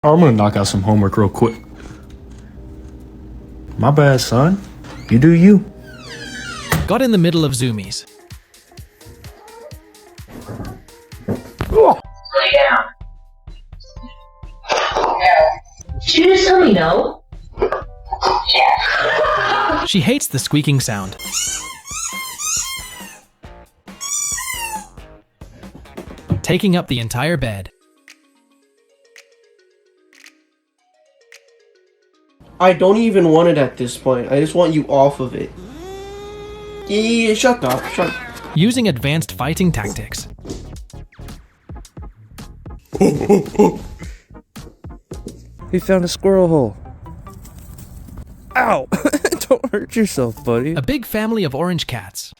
I'm gonna knock out some homework real quick. My bad, son. You do you. Got in the middle of zoomies. Lay down. Did you just tell me no? She hates the squeaking sound. Taking up the entire bed. I don't even want it at this point. I just want you off of it. Yeah, shut up. Shut up. Using advanced fighting tactics. He found a squirrel hole. Ow! Don't hurt yourself, buddy. A big family of orange cats.